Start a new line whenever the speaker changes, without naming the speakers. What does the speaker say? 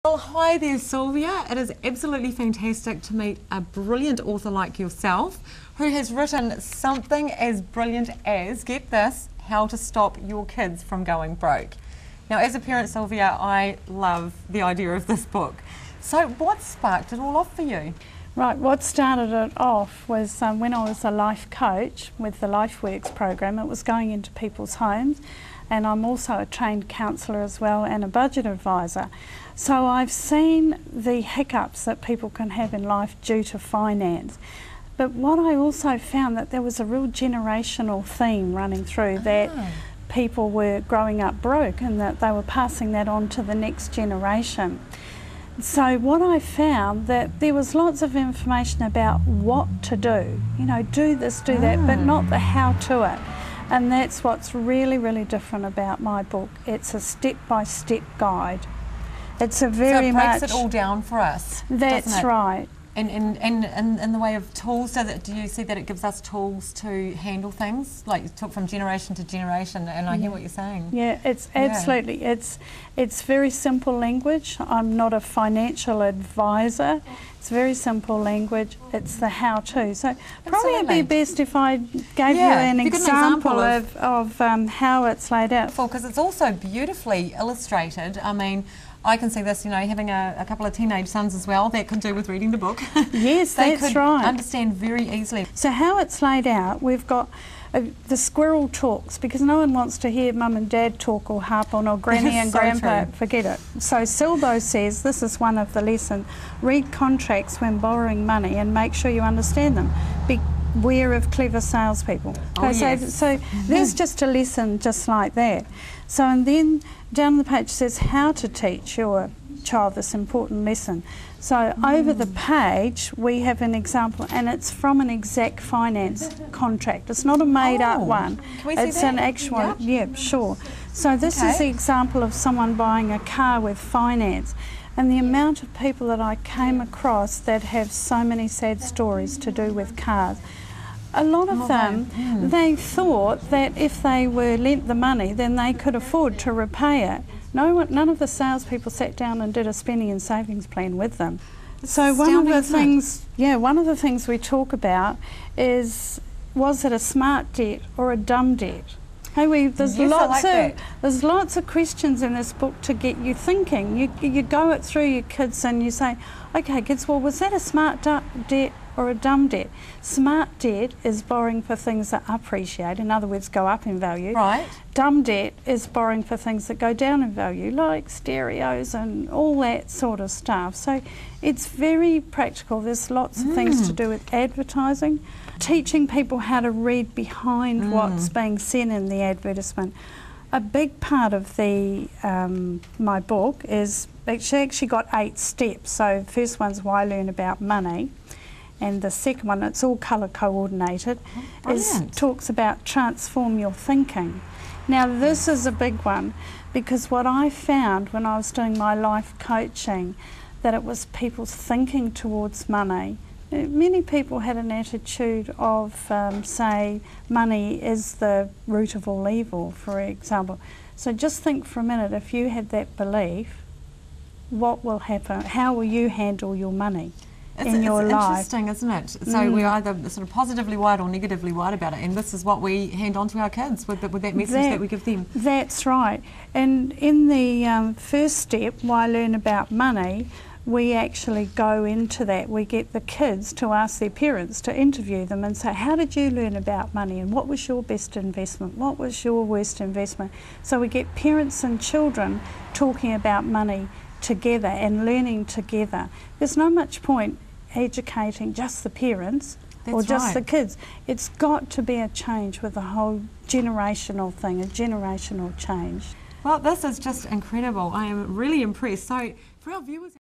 Well, hi there, Sylvia. It is absolutely fantastic to meet a brilliant author like yourself who has written something as brilliant as, get this, How to Stop Your Kids from Going Broke. Now, as a parent, Sylvia, I love the idea of this book. So what sparked it all off for you?
Right, what started it off was when I was a life coach with the LifeWorks program. It was going into people's homes, and I'm also a trained counsellor as well and a budget advisor. So I've seen the hiccups that people can have in life due to finance. But what I also found that there was a real generational theme running through that people were growing up broke and that they were passing that on to the next generation. So what I found that there was lots of information about what to do, you know, do this, do that, but not the how to it. And that's what's really, really different about my book. It's a step-by-step guide. It's a very much...
So it breaks it all down for us,
That's right.
And in the way of tools, do you see that it gives us tools to handle things, like talk from generation to generation, and I hear what you're saying.
Yeah, it's absolutely, it's very simple language. I'm not a financial advisor. It's very simple language. It's the how-to. So probably it'd be best if I gave you an example of how it's laid out.
Because it's also beautifully illustrated. I mean, I can see this, you know, having a couple of teenage sons as well, that could do with reading the book.
Yes, that's right.
Understand very easily.
So how it's laid out, we've got the squirrel talks, because no one wants to hear mum and dad talk or harp on, or granny and grandpa, forget it. So Silbo says, this is one of the lessons, read contracts when borrowing money and make sure you understand them. Beware of clever salespeople. So there's just a lesson just like that. So, and then down the page says how to teach your child this important lesson. So over the page we have an example, and it's from an exact finance contract. It's not a made-up one.
Can we see
it's
that?
An actual, yeah, sure. So this is the example of someone buying a car with finance. And the amount of people that I came across that have so many sad stories to do with cars. A lot of them, they thought that if they were lent the money, then they could afford to repay it. None of the salespeople sat down and did a spending and savings plan with them. So one of the things we talk about is, was it a smart debt or a dumb debt? Hey, there's lots of questions in this book to get you thinking. You go it through your kids and you say, okay kids, well, was that a smart debt or a dumb debt? Smart debt is borrowing for things that appreciate, in other words, go up in value.
Right.
Dumb debt is borrowing for things that go down in value, like stereos and all that sort of stuff. So it's very practical. There's lots of things to do with advertising, teaching people how to read behind what's being said in the advertisement. A big part of the my book is actually got 8 steps. So the first one's why learn about money, and the second one, it's all colour coordinated, talks about transform your thinking. Now this is a big one, because what I found when I was doing my life coaching, that it was people's thinking towards money. Many people had an attitude of, say, money is the root of all evil, for example. So just think for a minute, if you had that belief, what will happen? How will you handle your money in your life?
It's interesting, isn't it? So we're either sort of positively wired or negatively wired about it, and this is what we hand on to our kids with that message that we give them.
That's right. And in the first step, why learn about money, we actually go into that. We get the kids to ask their parents to interview them and say, how did you learn about money, and what was your best investment? What was your worst investment? So we get parents and children talking about money together and learning together. There's no much point educating just the parents or just the kids. It's got to be a change with the whole generational thing, a generational change.
Well, this is just incredible. I am really impressed. So for our viewers...